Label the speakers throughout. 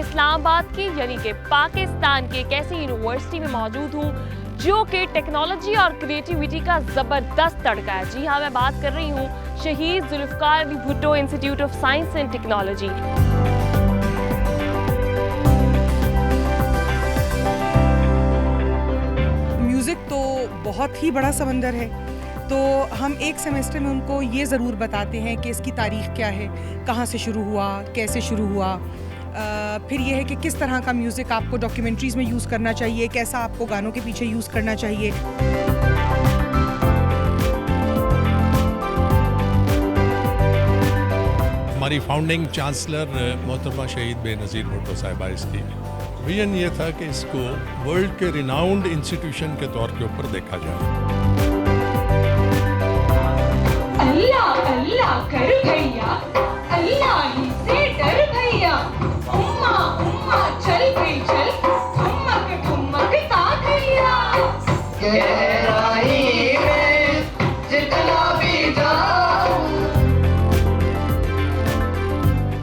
Speaker 1: इस्लामाबाद की यानी कि पाकिस्तान के एक ऐसी यूनिवर्सिटी में मौजूद हूँ जो कि टेक्नोलॉजी और क्रिएटिविटी का ज़बरदस्त तड़का है। जी हाँ, मैं बात कर रही हूँ Shaheed Zulfikar Ali Bhutto institute of science and technology.
Speaker 2: Music तो बहुत ही बड़ा समंदर है, तो हम एक सेमेस्टर में उनको ये ज़रूर बताते हैं कि इसकी तारीख़ क्या है, कहाँ से शुरू हुआ, कैसे शुरू हुआ। फिर ये है कि किस तरह का म्यूज़िक आपको डॉक्यूमेंट्रीज़ में यूज़ करना चाहिए, कैसा आपको गानों के पीछे यूज़ करना चाहिए।
Speaker 3: हमारी फाउंडिंग चांसलर मोहतरमा शहीद बेनज़ीर भुट्टो साहिबा, इसकी विजन ये था कि इसको वर्ल्ड के रिनाउंड इंस्टीट्यूशन के तौर के ऊपर देखा जाए।
Speaker 4: अल्लाह अल्लाह कर भैया, अल्लाह ही से डर भैया, उम्मा उम्मा चल गई चल, ठुमक ठुमक ता भैया। गहराई में जितना भी जाऊं।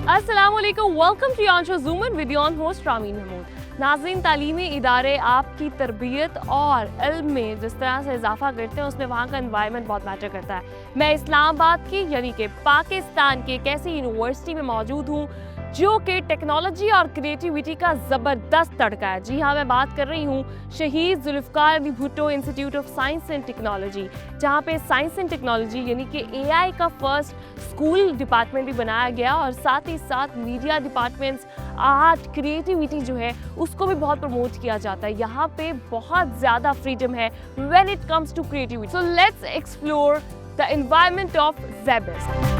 Speaker 1: अस्सलाम वालेकुम, welcome to your show zoom in with your host Rameen Mahmood. नाज़रीन, तालीमी इदारे आपकी तरबियत और इल्म में जिस तरह से इजाफा करते हैं उसमें वहाँ का एनवायरनमेंट बहुत मैटर करता है। मैं इस्लामाबाद की यानी कि पाकिस्तान की एक ऐसी यूनिवर्सिटी में मौजूद हूँ जो कि टेक्नोलॉजी और क्रिएटिविटी का ज़बरदस्त तड़का है। जी हाँ, मैं बात कर रही हूँ Shaheed Zulfikar Ali Bhutto institute of science and technology, जहाँ पे साइंस एंड टेक्नोलॉजी यानी कि AI का फर्स्ट स्कूल डिपार्टमेंट भी बनाया गया और साथ ही साथ मीडिया डिपार्टमेंट्स, आर्ट, क्रिएटिविटी जो है उसको भी बहुत प्रमोट किया जाता है। यहाँ पे बहुत ज़्यादा फ्रीडम है when it comes to creativity. So let's explore the environment of Zabist.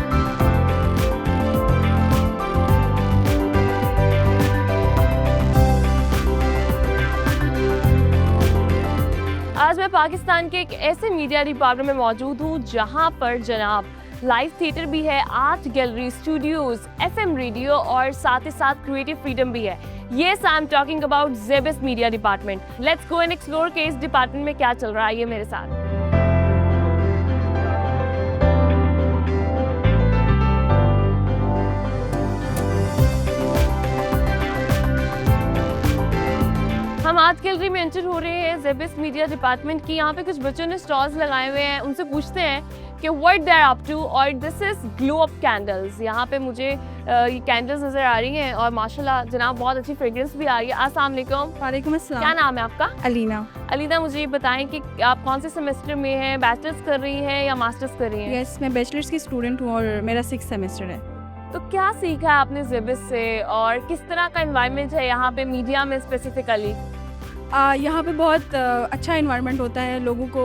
Speaker 1: आज मैं पाकिस्तान के एक ऐसे मीडिया डिपार्टमेंट में मौजूद हूँ जहाँ पर जनाब लाइव थिएटर भी है, art gallery, studios, FM radio और साथ ही साथ क्रिएटिव फ्रीडम भी है। Yes, I am talking about Zabist media department. Let's go and explore के इस डिपार्टमेंट में क्या चल रहा है, ये मेरे साथ। हम आर्ट गैलरी में एंटर हो रहे हैं ज़ेबिस मीडिया डिपार्टमेंट की। यहाँ पे कुछ बच्चों ने स्टॉल्स लगाए हुए हैं, उनसे पूछते हैं कि what they are up to. और this is glow up candles. यहाँ पे मुझे ये कैंडल्स नज़र आ रही हैं और माशाल्लाह जनाब बहुत अच्छी फ्रेग्रेंस भी आ रही है। अस्सलाम वालेकुम।
Speaker 5: वालेकुम अस्सलाम।
Speaker 1: क्या नाम है आपका?
Speaker 5: अलीना।
Speaker 1: अलीना, मुझे ये बताएं कि आप कौन से सेमेस्टर में हैं, बैचलर्स कर रही हैं या मास्टर्स कर रही हैं?
Speaker 5: यस, मैं बैचलर्स की स्टूडेंट हूँ और मेरा 6th सेमेस्टर है।
Speaker 1: तो क्या सीखा है आपने ज़ेबिस से और किस तरह का एनवायरनमेंट है यहाँ पे मीडिया में स्पेसिफिकली?
Speaker 5: यहाँ पे बहुत अच्छा इन्वायरमेंट होता है, लोगों को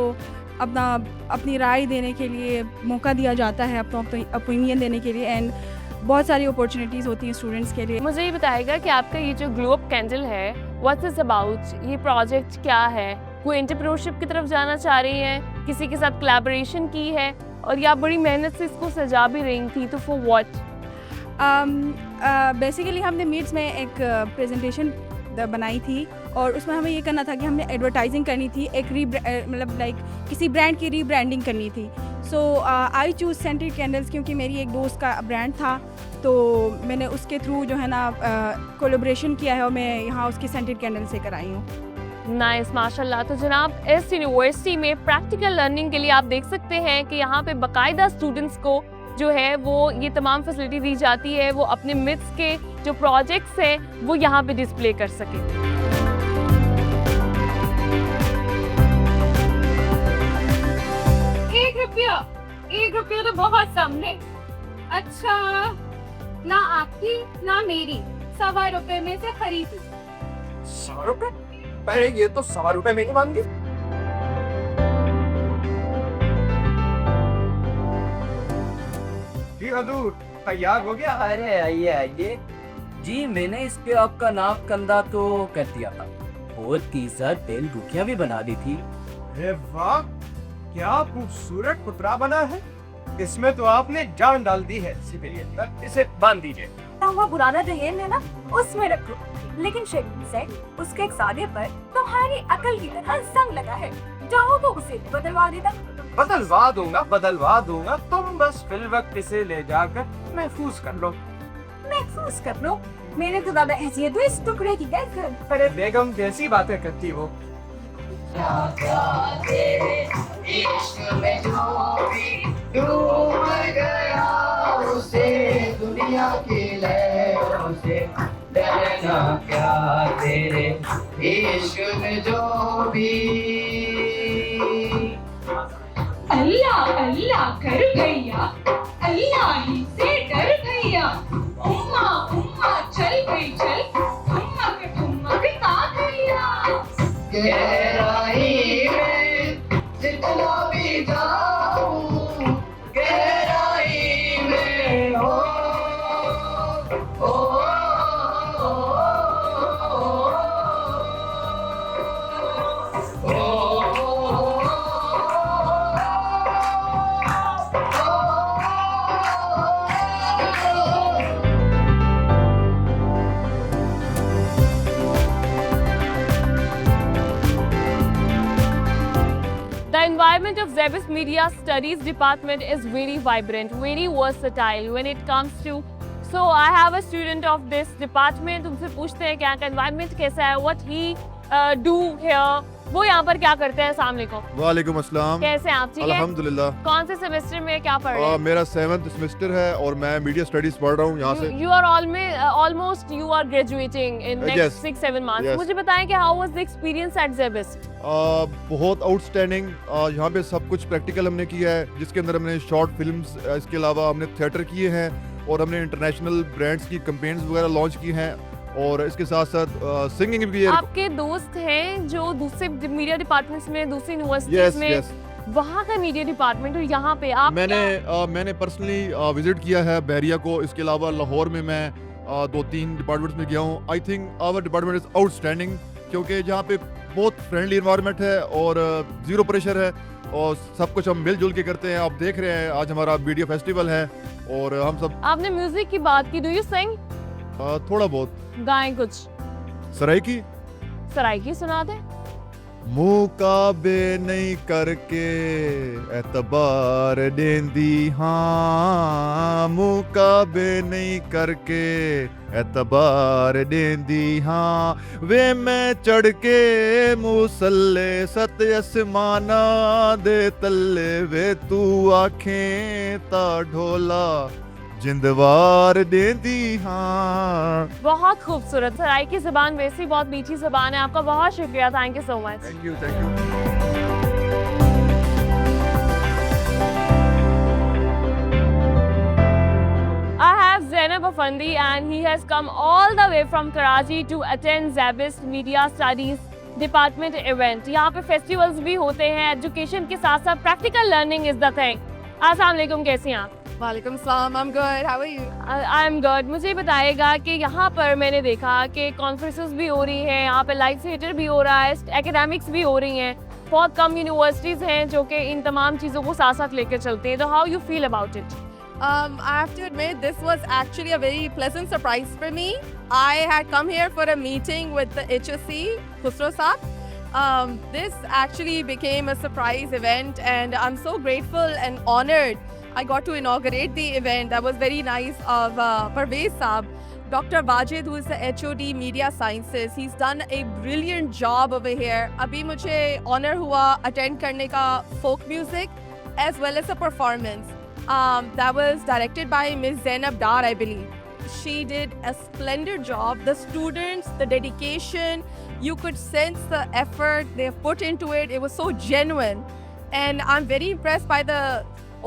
Speaker 5: अपनी राय देने के लिए मौका दिया जाता है, अपना ओपिनियन देने के लिए, एंड बहुत सारी अपॉर्चुनिटीज़ होती हैं स्टूडेंट्स के लिए।
Speaker 1: मुझे ये बताएगा कि आपका ये जो ग्लो अप कैंडल है, व्हाट्स इज अबाउट, ये प्रोजेक्ट क्या है? कोई एंटरप्रेन्योरशिप की तरफ जाना चाह रही हैं, किसी के साथ कोलैबोरेशन की है और या बड़ी मेहनत से इसको सजा भी रही थी, तो फॉर व्हाट?
Speaker 5: बेसिकली हमने मीट्स में एक प्रेजेंटेशन बनाई थी और उसमें हमें ये करना था कि हमने एडवर्टाइजिंग करनी थी, एक मतलब लाइक किसी ब्रांड की रीब्रांडिंग करनी थी। सो आई चूज़ सेंटेड कैंडल्स क्योंकि मेरी एक दोस्त का ब्रांड था, तो मैंने उसके थ्रू जो है ना कोलैबोरेशन किया है और मैं यहाँ उसकी सेंटेड कैंडल से कराई हूँ।
Speaker 1: नाइस, माशाल्लाह। तो जनाब इस यूनिवर्सिटी में प्रैक्टिकल लर्निंग के लिए आप देख सकते हैं कि यहाँ पे बाकायदा स्टूडेंट्स को जो है वो ये तमाम फैसिलिटी दी जाती है, वो अपने मिथ्स के जो प्रोजेक्ट्स हैं वो यहाँ पे डिस्प्ले कर सके।
Speaker 4: एक रुपया तो बहुत सामने। अच्छा, ना आपकी ना मेरी, 1.25 रुपए में से खरीदी।
Speaker 6: 100 रुपए? पहले ये तो 1.25 रुपए में ही मांगी। हजूर, तैयार हो गया?
Speaker 7: अरे आइए आइए जी, मैंने इसके आपका नाक कंधा तो कर दिया था और तीसरा तेल रुखियां भी बना दी थी।
Speaker 6: अरे वाह, क्या खूबसूरत पुतला बना है। इसमें तो आपने जान डाल दी है। इसे बांध दीजिए।
Speaker 4: वो पुराना जहेन है ना, उसमें रखो। लेकिन शरीफ से उसके एक सादे पर तुम्हारी अकल की तरह जंग लगा है। जाओ तो उसे बदलवा देता।
Speaker 6: बदलवा दूंगा। तुम बस फिल वक्त इसे ले जाकर महफूज कर लो।
Speaker 4: महफूज कर लो?
Speaker 5: मैंने तो ज़्यादा हैसियत है इस टुकड़े की क्या
Speaker 6: अरे बेगम कैसी बातें करती हो।
Speaker 8: डूब गया उसे दुनिया की लहरों से डरना क्या तेरे इश्क में जो भी।
Speaker 4: अल्लाह अल्लाह कर भैया, अल्लाह ही से डर भैया। उम्मा उम्मा चल गई चल, ठुमक ठुमक ता भैया।
Speaker 8: गहराई में जितना भी जाऊं, गहराई में हो
Speaker 1: The environment of Zebis Media Studies department is very vibrant, very versatile when it comes to. So I have a student of this department. उनसे पूछते हैं कि यहाँ का environment कैसा है, what he do here. वो यहाँ पर क्या करते हैं? अस्सलाम वालेकुम।
Speaker 9: वालेकुम अस्सलाम।
Speaker 1: कैसे हैं आप? ठीक है।
Speaker 9: अल्हम्दुलिल्लाह।
Speaker 1: कौन से सेमेस्टर में क्या पढ़ रहे हैं?
Speaker 9: मेरा 7th सेमेस्टर है और मैं मीडिया स्टडीज पढ़ रहा हूँ यहाँ से।
Speaker 1: You are almost you are graduating in next
Speaker 9: Yes.
Speaker 1: 6-7 months.
Speaker 9: Yes.
Speaker 1: मुझे बताएं कि how was the experience at Zebis?
Speaker 9: बहुत आउटस्टैंडिंग। यहाँ पे सब कुछ प्रैक्टिकल हमने किया है, जिसके अंदर हमने शॉर्ट फिल्म्स, इसके अलावा हमने थिएटर किए हैं और हमने इंटरनेशनल ब्रांड्स की कैंपेन्स वगैरह लॉन्च की हैं और इसके साथ साथ सिंगिंग भी है।
Speaker 1: आपके दोस्त हैं जो दूसरे मीडिया डिपार्टमेंट्स में, दूसरी यूनिवर्सिटीज में, वहाँ का मीडिया डिपार्टमेंट और यहाँ पे आप
Speaker 9: मैंने पर्सनली विजिट किया है बहरिया को। इसके अलावा लाहौर में मैं 2-3 डिपार्टमेंट्स में गया हूँ। I think our department is outstanding, क्योंकि जहाँ पे बहुत फ्रेंडली इन्वायरमेंट है और ज़ीरो प्रेशर है और सब कुछ हम मिलजुल के करते हैं। आप देख रहे हैं आज हमारा मीडिया फेस्टिवल है और हम सब।
Speaker 1: आपने म्यूजिक की बात की, डू यू सिंग?
Speaker 9: थोड़ा बहुत
Speaker 1: गाएं कुछ। सराइकी सुना दे।
Speaker 9: मुकाबे नहीं करके एतबार देंदी, हाँ मुकाबे नहीं करके एतबार देंदी, हाँ वे मैं चढ़ के मुसल्ले सत असमाना दे तल्ले, वे तू आखें ता ढोला जिंदवार देंदी, हाँ।
Speaker 1: बहुत खूबसूरत। सराय की ज़बान वैसे ही बहुत मीठी ज़बान है। आपका बहुत शुक्रिया। Thank you so much.
Speaker 9: Thank you.
Speaker 1: I have Zainab Afandi and he has come all the way from Karachi to attend Zebis Media Studies Department event. यहाँ पे फेस्टिवल्स भी होते हैं, एजुकेशन के साथ साथ practical learning is the thing. अस्सलाम वालेकुम, कैसी हैं आप?
Speaker 5: वालेकुम सलाम, I'm good, how are you?
Speaker 1: I am good. मुझे बताइएगा कि यहाँ पर मैंने देखा कि कॉन्फ्रेंसेस भी हो रही हैं, यहाँ पे लाइव थिएटर भी हो रहा है, एकेडमिक्स भी हो रही हैं। बहुत कम यूनिवर्सिटीज़ हैं जो कि इन तमाम चीज़ों को साथ साथ लेकर चलते हैं। तो how you feel about it?
Speaker 5: I have to admit, this was actually a very pleasant surprise for me. I had come here for a meeting with the HSC, Khusro Saab. This actually became a surprise event and I'm so grateful and honored. I got to inaugurate the event. That was very nice of Parvez Saab. Dr. Wajid, who is the HOD Media Sciences, he's done a brilliant job over here. Abhi mujhe honor hua attend karne ka folk music as well as a performance. That was directed by Ms. Zainab Dar, I believe. She did a splendid job. The students, the dedication, you could sense the effort they have put into it. It was so genuine. And I'm very impressed by the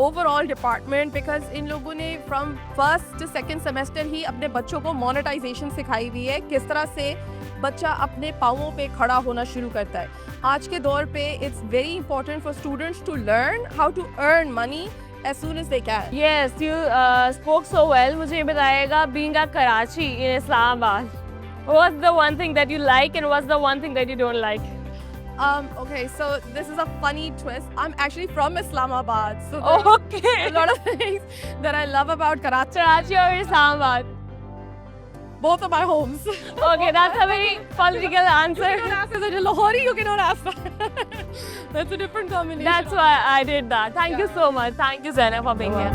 Speaker 5: overall department because इन लोगों ने from first to second semester ही अपने बच्चों को monetization सिखाई हुई है, किस तरह से बच्चा अपने पाँवों पे खड़ा होना शुरू करता है। आज के दौर पे it's very important for students to learn how to earn money as soon as they can.
Speaker 1: Yes, you spoke so well. मुझे बताइएगा, being at Karachi in Islamabad, what's the one thing that you like and what's the one thing that you don't like?
Speaker 5: Okay, so this is a funny twist. I'm actually from Islamabad, so
Speaker 1: Okay.
Speaker 5: there's a lot of things that I love about Karachi.
Speaker 1: Karachi or Islamabad?
Speaker 5: Both of my homes.
Speaker 1: Okay, that's a very political answer.
Speaker 5: You cannot ask as a Lahori, you cannot ask that. That's a different combination.
Speaker 1: That's why I did that. Thank you so much. Thank you, Zainab, for being here.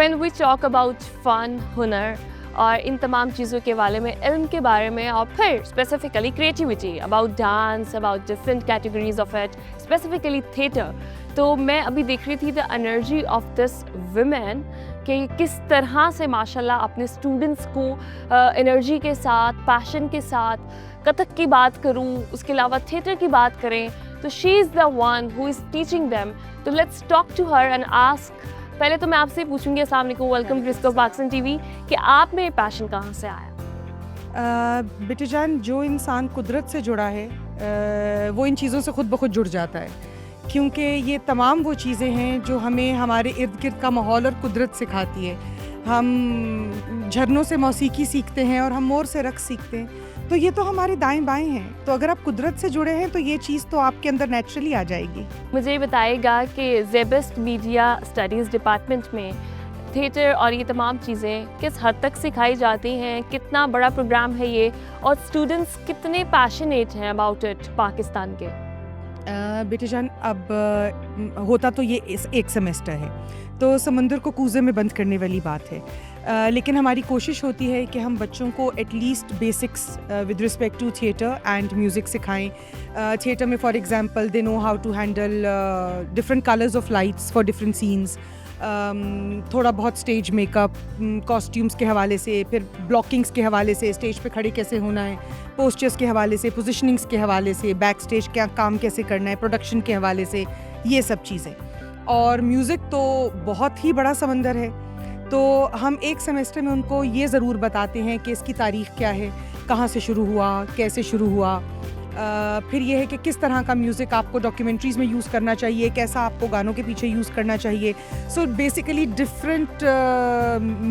Speaker 1: When we talk about fun, हुनर और इन तमाम चीज़ों के बारे में, इल्म के बारे में, और फिर specifically creativity, about dance, about different categories of it, specifically theatre, तो मैं अभी देख रही थी the energy of this women कि किस तरह से माशाल्लाह अपने स्टूडेंट्स को एनर्जी के साथ, पैशन के साथ, कथक की बात करूं, उसके अलावा थिएटर की बात करें, तो she is the one who is teaching them. तो let's talk to her and ask. पहले तो मैं आपसे पूछूंगी, अस्सलाम वालेकुम, welcome to discuss Pakistan TV, कि आप में ये पैशन कहाँ से आया?
Speaker 2: बेटे जान, जो इंसान कुदरत से जुड़ा है वो इन चीज़ों से खुद ब खुद जुड़ जाता है, क्योंकि ये तमाम वो चीज़ें हैं जो हमें हमारे इर्द गिर्द का माहौल और कुदरत सिखाती है। हम झरनों से मौसीकी सीखते हैं और हम मोर से रक़्स सीखते हैं, तो ये तो हमारे दाएं बाएं हैं। तो अगर आप कुदरत से जुड़े हैं तो ये चीज़ तो आपके अंदर नेचुरली आ जाएगी।
Speaker 1: मुझे ये बताइएगा कि ज़ेबस्ट मीडिया स्टडीज़ डिपार्टमेंट में थिएटर और ये तमाम चीज़ें किस हद तक सिखाई जाती हैं, कितना बड़ा प्रोग्राम है ये, और स्टूडेंट्स कितने पैशनेट हैं अबाउट इट पाकिस्तान के?
Speaker 2: बेटे जान, अब होता तो ये एक सेमेस्टर है, तो समंदर को कूज़े में बंद करने वाली बात है। लेकिन हमारी कोशिश होती है कि हम बच्चों को at least basics with respect to theatre and music सिखाएं। थिएटर में for example they know how to handle different colours of lights for different scenes, थोड़ा बहुत स्टेज मेकअप, कॉस्ट्यूम्स के हवाले से, फिर ब्लॉकिंग्स के हवाले से, स्टेज पे खड़े कैसे होना है, पोस्चर्स के हवाले से, पोजीशनिंग्स के हवाले से, बैक स्टेज क्या काम कैसे करना है, प्रोडक्शन के हवाले से, ये सब चीज़ें। और म्यूज़िक तो बहुत ही बड़ा समंदर है, तो हम एक सेमेस्टर में उनको ये ज़रूर बताते हैं कि इसकी तारीख़ क्या है, कहाँ से शुरू हुआ, कैसे शुरू हुआ, फिर ये है कि किस तरह का म्यूज़िक आपको डॉक्यूमेंट्रीज़ में यूज़ करना चाहिए, कैसा आपको गानों के पीछे यूज़ करना चाहिए। So basically different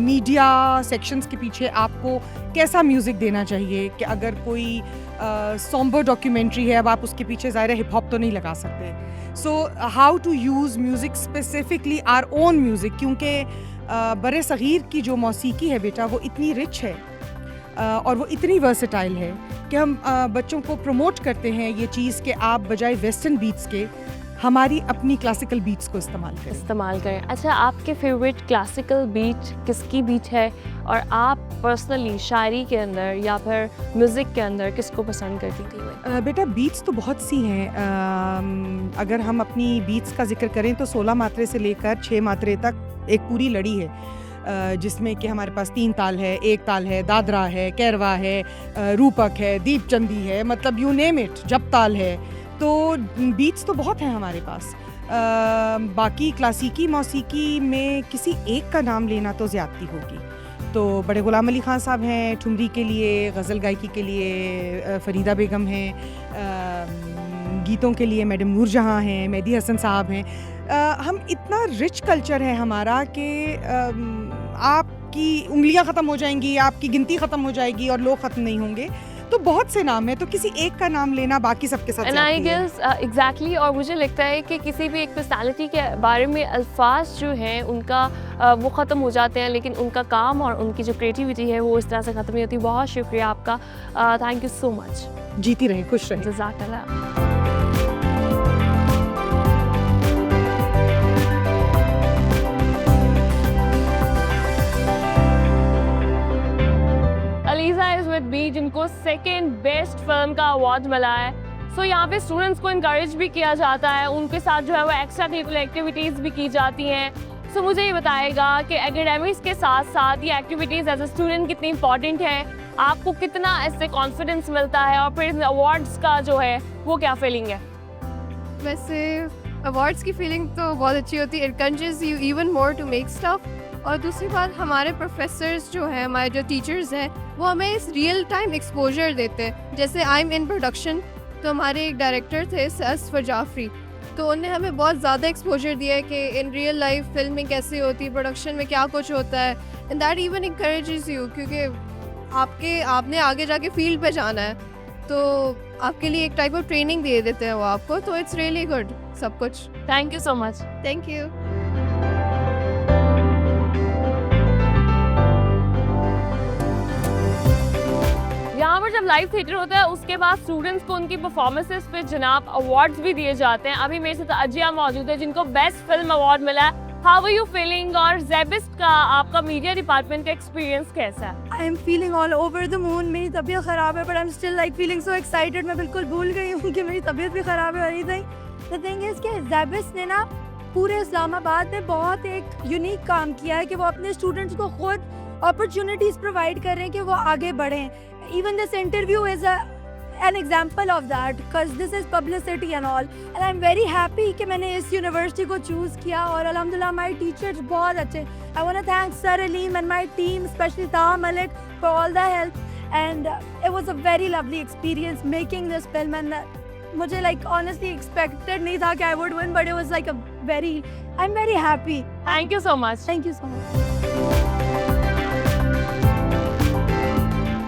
Speaker 2: media sections के पीछे आपको कैसा म्यूज़िक देना चाहिए, कि अगर कोई सॉम्बर डॉक्यूमेंट्री है, अब आप उसके पीछे ज़ाहिर हिप हॉप तो नहीं लगा सकते। So how to use music specifically our own music, क्योंकि बरे सग़ीर की जो मौसीकी है बेटा, वो इतनी रिच है और वो इतनी वर्सेटाइल है कि हम बच्चों को प्रमोट करते हैं ये चीज़ कि आप बजाय वेस्टर्न बीट्स के हमारी अपनी क्लासिकल बीट्स को इस्तेमाल करें।
Speaker 1: अच्छा, आपके फेवरेट क्लासिकल बीट किसकी बीट है, और आप पर्सनली शायरी के अंदर या फिर म्यूज़िक के अंदर किसको पसंद करती थी?
Speaker 2: बेटा, बीट्स तो बहुत सी हैं। अगर हम अपनी बीट्स का जिक्र करें तो 16 मात्रे से लेकर 6 मात्रे तक एक पूरी लड़ी है, जिसमें कि हमारे पास 3 ताल है, 1 ताल है, दादरा है, कैरवा है, रूपक है, दीपचंदी है, मतलब यू नेम इट, जब ताल है। तो बीट्स तो बहुत हैं हमारे पास। बाकी क्लासिकी मौसीकी में किसी एक का नाम लेना तो ज़्यादती होगी। तो बड़े ग़ुलाम अली ख़ान साहब हैं ठुमरी के लिए, गज़ल गायकी के लिए फ़रीदा बेगम हैं, गीतों के लिए मैडम नूरजहाँ हैं, मेहदी हसन साहब हैं। हम इतना रिच कल्चर है हमारा कि आपकी उंगलियां ख़त्म हो जाएंगी, आपकी गिनती ख़त्म हो जाएगी और लोग ख़त्म नहीं होंगे। तो बहुत से नाम है, तो किसी एक का नाम लेना बाकी सबके साथ
Speaker 1: आई गेस एग्जैक्टली। और मुझे लगता है कि किसी भी एक पर्सनालिटी के बारे में अल्फाज जो हैं उनका वो ख़त्म हो जाते हैं, लेकिन उनका काम और उनकी जो क्रिएटिविटी है वो इस तरह से ख़त्म नहीं होती। बहुत शुक्रिया आपका, थैंक यू सो मच।
Speaker 2: जीती रहे, खुश रहे।
Speaker 1: जज़ाकल्लाह। विद मी, जिनको सेकेंड बेस्ट फिल्म का अवार्ड मिला है। सो यहाँ पे स्टूडेंट्स को इनकरेज भी किया जाता है, उनके साथ जो है वो एक्स्ट्रा करिकुलर एक्टिविटीज़ भी की जाती हैं। सो मुझे ये बताएगा कि एकेडमिक्स के साथ साथ ये एक्टिविटीज़ एज अ स्टूडेंट कितनी इंपॉर्टेंट है, आपको कितना इससे कॉन्फिडेंस मिलता है, और फिर अवार्ड्स का जो है वो क्या फीलिंग है?
Speaker 10: वैसे अवार्ड्स की फीलिंग तो बहुत अच्छी होती है, it encourages you even more to make stuff. और दूसरी बात, हमारे प्रोफेसर्स जो हैं, हमारे जो टीचर्स हैं, वो हमें इस रियल टाइम एक्सपोजर देते हैं। जैसे आई एम इन प्रोडक्शन, तो हमारे एक डायरेक्टर थे असफर जाफरी, तो उन्होंने हमें बहुत ज़्यादा एक्सपोजर दिया है कि इन रियल लाइफ फिल्मिंग कैसे होती है, प्रोडक्शन में क्या कुछ होता है, and that even encourages you, क्योंकि आपने आगे जाके फील्ड पे जाना है, तो आपके लिए एक टाइप ऑफ ट्रेनिंग दे देते हैं वो आपको। तो इट्स रियली गुड सब कुछ।
Speaker 1: Thank you so much.
Speaker 10: Thank you.
Speaker 1: यहाँ पर जब लाइव थिएटर होता है उसके बाद स्टूडेंट्स को उनकी परफॉर्मेंसेस पे जनाब अवार्ड्स भी दिए जाते हैं। अभी मेरे साथ अजिया मौजूद है जिनको बेस्ट फिल्म अवार्ड मिला है। हाउ आर यू फीलिंग और जेबिस्ट का आपका मीडिया डिपार्टमेंट का एक्सपीरियंस कैसा है?
Speaker 5: I am feeling all over the moon. मेरी तबीयत ख़राब है but I am still like feeling so excited. मैं बिल्कुल भूल गई हूँ कि मेरी तबीयत भी ख़राब है. एनीथिंग द थिंग इज़ कि जेबिस्ट ने ना पूरे इस्लामाबाद में बहुत एक यूनिक काम किया है कि वो अपने स्टूडेंट्स को खुद अपॉर्चुनिटीज़ प्रोवाइड कर रहे हैं कि वो आगे बढ़ें. Even this interview is an example of that because this is publicity and all, and I'm very happy कि मैंने इस यूनिवर्सिटी को चूज़ किया और अल्हम्दुलिल्लाह my teachers बहुत अच्छे. I want to thank Sir Aleem and my team, especially Taha Malik, for all the help, and it was a very lovely experience making this film. And मुझे like honestly expected नहीं था कि I would win, but it was like I'm very happy.
Speaker 1: Thank you so much.
Speaker 5: Thank you so much.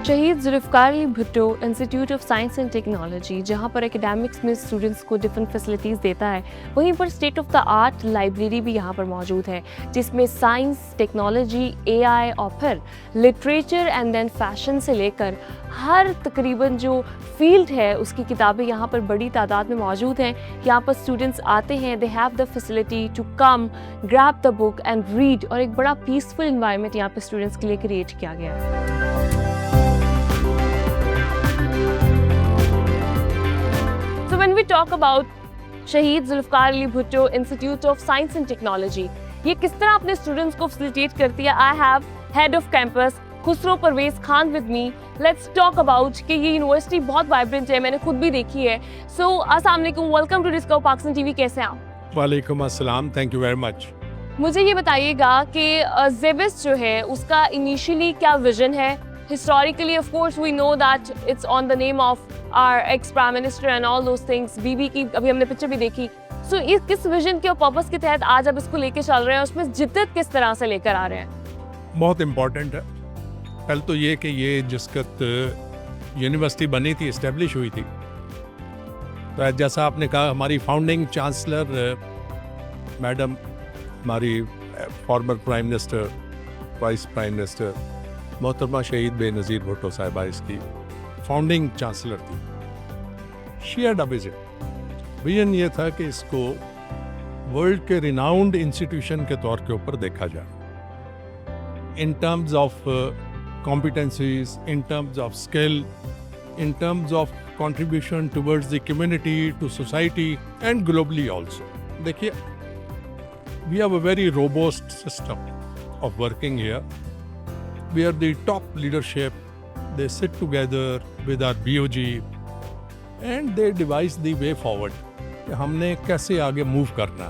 Speaker 1: Shaheed Zulfikar Ali Bhutto institute of science and technology, जहाँ पर academics में students को different facilities देता है, वहीं पर state of the art library भी यहाँ पर मौजूद है, जिसमें साइंस, टेक्नोलॉजी, एआई और फिर लिटरेचर एंड देन फैशन से लेकर हर तकरीबन जो फील्ड है उसकी किताबें यहाँ पर बड़ी तादाद में मौजूद हैं. यहाँ पर स्टूडेंट्स आते हैं, they have the facility to come grab the book and read, और एक बड़ा पीसफुल इन्वायरमेंट यहाँ पर स्टूडेंट्स के लिए क्रिएट किया गया है. So when we talk about Shaheed Zulfikar Ali Bhutto institute of science and technology, ये किस तरह अपने स्टूडेंट्स को फैसिलिटेट करती है? I have head of campus Khusro Parvez Khan with me. Let's talk about कि ये यूनिवर्सिटी बहुत वाइब्रेंट है, मैंने खुद भी देखी है. सो अस्सलाम वालेकुम, welcome to discover Pakistan TV. कैसे हैं आप?
Speaker 3: वालेकुम अस्सलाम, थैंक यू वेरी मच.
Speaker 1: मुझे ये बताइएगा कि जेबिस्ट जो है उसका इनिशियली क्या विजन है? Historically, of course, we know that it's on the name of our ex-prime minister and all those things. बीबी की अभी हमने पिक्चर भी देखी. So इस किस विजन के और पर्पस के तहत आज आप इसको लेके चल रहे हैं, उसमें जिद्दत किस तरह से लेकर आ रहे हैं?
Speaker 3: बहुत इम्पॉर्टेंट है. पहले तो ये कि ये जिसकत यूनिवर्सिटी बनी थी, इस्टेब्लिश हुई थी, तो जैसा आपने कहा हमारी फाउंडिंग चांसलर मैडम, हमारी former prime minister, vice prime minister मोहतरमा शहीद बेनज़ीर भुट्टो साहिबा इसकी फाउंडिंग चांसलर थी. शी हैड अ विजन ये था कि इसको वर्ल्ड के रिनाउंड इंस्टीट्यूशन के तौर के ऊपर देखा जाए, in terms of competencies, in terms of skill, in terms of contribution towards the community, to society and globally also. देखिए, we have a very robust system of working here. We are the top leadership. They sit together with our BOG and they devise the way forward. कि हमने कैसे आगे move करना.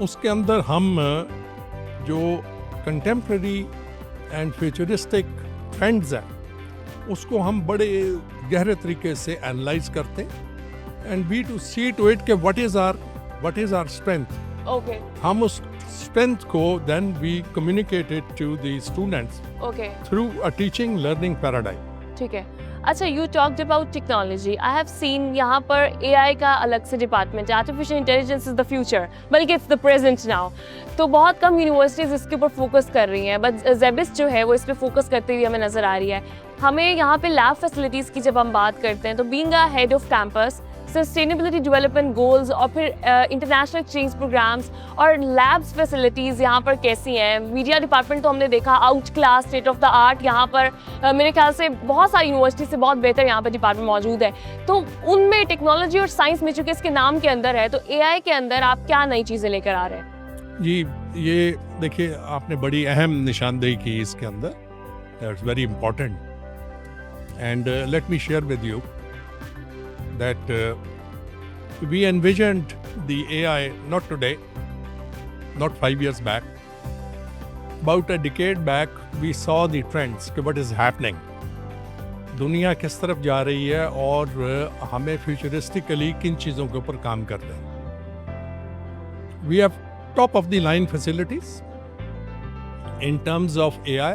Speaker 3: उसके अंदर हम जो कंटेम्प्रेरी एंड फ्यूचरिस्टिक ट्रेंड्स हैं उसको हम बड़े गहरे तरीके से एनालाइज करते हैं and we to see to it कि what is our strength.
Speaker 1: Okay.
Speaker 3: हम उस strength को then we communicate it to the students
Speaker 1: Okay.
Speaker 3: through a teaching learning paradigm.
Speaker 1: ठीक है. अच्छा, you talked about technology. I have seen यहाँ पर AI का अलग से डिपार्टमेंट है. Artificial intelligence is the future, बल्कि इट्स द प्रेजेंट नाउ. तो बहुत कम यूनिवर्सिटीज़ इसके ऊपर फोकस कर रही हैं, बट जेबिस्ट जो है वो इस पर फोकस करते हुए हमें नज़र आ रही है. हमें यहाँ पे लैब फैसिलिटीज़ की जब हम बात करते हैं तो being a head of campus, sustainability development goals और फिर इंटरनेशनल एक्सचेंज प्रोग्राम्स और लैब्स फैसिलिटीज़ यहाँ पर कैसी हैं? मीडिया डिपार्टमेंट तो हमने देखा out class, state of the art. यहाँ पर मेरे ख्याल से बहुत सारी यूनिवर्सिटी से बहुत बेहतर यहाँ पर डिपार्टमेंट मौजूद है. तो उनमें टेक्नोलॉजी और साइंस में चूँकि इसके नाम के अंदर है, तो एआई के अंदर आप क्या नई चीज़ें लेकर आ रहे हैं?
Speaker 3: जी, ये देखिए आपने बड़ी अहम निशानदेही की इसके अंदर. That's very important and let me share with you that we envisioned the AI not today, not 5 years back. About a decade back, we saw the trends कि what is happening. दुनिया किस तरफ जा रही है और हमें फ्यूचरिस्टिकली किन चीज़ों के ऊपर काम करना है. We have top of the line facilities in terms of AI.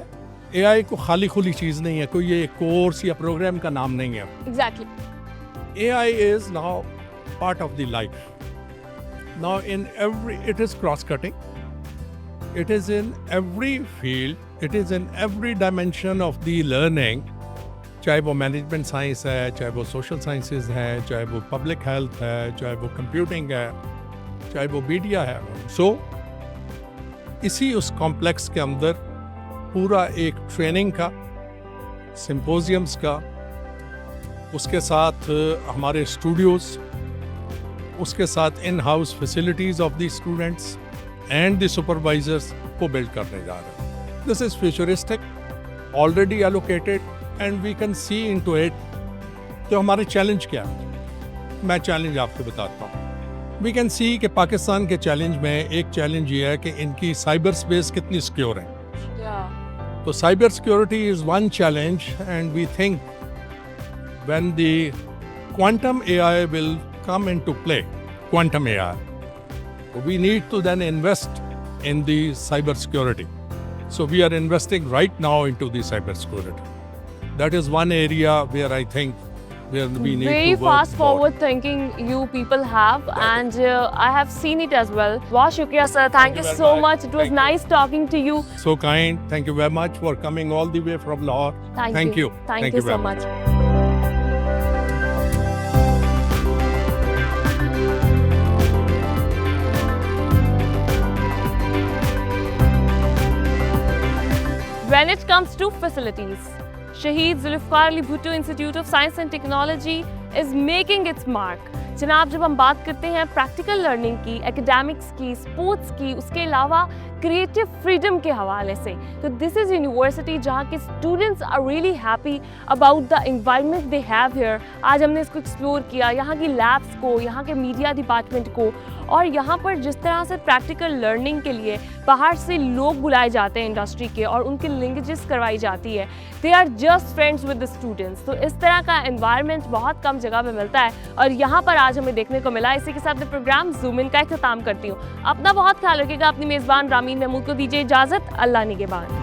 Speaker 3: AI को खाली खुली चीज़ नहीं है, कोई ये कोर्स या प्रोग्राम का नाम नहीं है.
Speaker 1: Exactly.
Speaker 3: AI is now part of the life. Now it is cross-cutting. It is in every field. It is in every dimension of the learning. चाहे वो मैनेजमेंट साइंस है, चाहे वो सोशल साइंसेज है, चाहे वो पब्लिक हेल्थ है, चाहे वो कंप्यूटिंग है, चाहे वो मीडिया है. So इसी उस कॉम्प्लेक्स के अंदर पूरा एक ट्रेनिंग का, सिम्पोजियम्स का, उसके साथ हमारे स्टूडियोज़, उसके साथ in house facilities of the students and the supervisors को बिल्ड करने जा रहे हैं। This is futuristic, already allocated, and we can see into it. तो हमारे चैलेंज क्या है, मैं चैलेंज आपको बताता हूँ। वी कैन सी कि पाकिस्तान के चैलेंज में एक चैलेंज ये है कि इनकी साइबर स्पेस कितनी सिक्योर है। तो cyber security is one challenge, and we think when the quantum AI will come into play, quantum AI, we need to then invest in the cyber security. So we are investing right now into the cyber security. That is one area where I think where we need
Speaker 1: Very
Speaker 3: to work
Speaker 1: fast
Speaker 3: more.
Speaker 1: forward thinking you people have, and I have seen it as well. बहुत शुक्रिया sir, thank you
Speaker 3: very
Speaker 1: so
Speaker 3: much.
Speaker 1: much. It was
Speaker 3: Thank you.
Speaker 1: nice talking to you.
Speaker 3: So kind. Thank you very much for coming all the way from Lahore.
Speaker 1: Thank you. Thank you so
Speaker 3: very
Speaker 1: much. When it comes to facilities, Shaheed Zulfikar Ali Bhutto Institute of Science and Technology is making its mark. जनाब, जब हम बात करते हैं practical learning की, academics की, sports की, उसके अलावा क्रिएटिव फ्रीडम के हवाले से, तो दिस इज़ यूनिवर्सिटी जहाँ के students are really happy about the environment they have here. आज हमने इसको एक्सप्लोर किया, यहाँ की लैब्स को, यहाँ के मीडिया डिपार्टमेंट को, और यहाँ पर जिस तरह से प्रैक्टिकल लर्निंग के लिए बाहर से लोग बुलाए जाते हैं इंडस्ट्री के और उनकी लिंकेजेस करवाई जाती है, they are just friends with the students. तो इस तरह का एनवायरनमेंट बहुत कम जगह पे मिलता है और यहाँ पर आज हमें देखने को मिला। इसी के साथ मैं प्रोग्राम जूम इन का इख्तिताम करती हूँ। अपना बहुत ख्याल रखिएगा। अपनी मेज़बान रामीन महमूद को दीजिए इजाज़त। अल्लाह निगहबान।